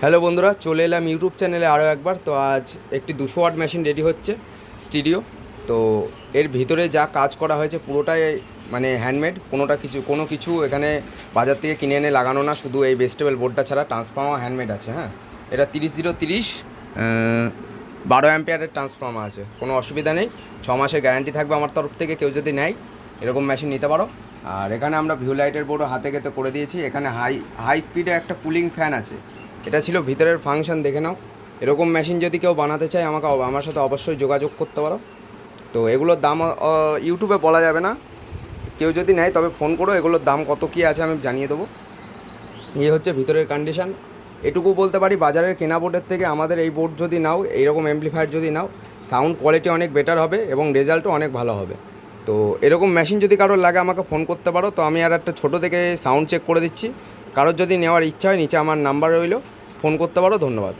Hello বন্ধুরা, চলে এলাম ইউটিউব চ্যানেলে আরও একবার। তো আজ একটি 200 ওয়াট মেশিন রেডি হচ্ছে, স্টিডিও। তো এর ভিতরে যা কাজ করা হয়েছে পুরোটাই মানে হ্যান্ডমেড, কোনো কিছু এখানে বাজার থেকে কিনে এনে লাগানো না, শুধু এই ভেজিটেবল বোর্ডটা ছাড়া ট্রান্সফর্মার হ্যান্ডমেড আছে। হ্যাঁ, এটা 30-0-30 12 অ্যাম্পিয়ারের ট্রান্সফর্মার আছে, কোনো অসুবিধা নেই। 6 মাসের গ্যারান্টি থাকবে আমার তরফ থেকে, কেউ যদি নেয় এরকম মেশিন নিতে পারো। আর এখানে আমরা ভিউ লাইটের বোর্ডও হাতে গেতে করে দিয়েছি। এখানে হাই স্পিডে একটা কুলিং ফ্যান আছে, এটা ছিল ভিতরের ফাংশন, দেখে নাও। এরকম মেশিন যদি কেউ বানাতে চায় আমার সাথে অবশ্যই যোগাযোগ করতে পারো। তো এগুলোর দাম ইউটিউবে বলা যাবে না, কেউ যদি নেয় তবে ফোন করো, এগুলোর দাম কত কী আছে আমি জানিয়ে দেবো। এই হচ্ছে ভিতরের কন্ডিশান। এটুকু বলতে পারি, বাজারের কেনা বোর্ডের থেকে আমাদের এই বোর্ড যদি নাও, এইরকম অ্যাম্পলিফায়ার যদি নাও, সাউন্ড কোয়ালিটি অনেক বেটার হবে এবং রেজাল্টও অনেক ভালো হবে। তো এরকম মেশিন যদি কারোর লাগে আমাকে ফোন করতে পারো। তো আমি আর একটা ছোটো থেকে সাউন্ড চেক করে দিচ্ছি। কারোর যদি নেওয়ার ইচ্ছা হয়, নিচে আমার নাম্বার রইলো, ফোন করতে পারো। ধন্যবাদ।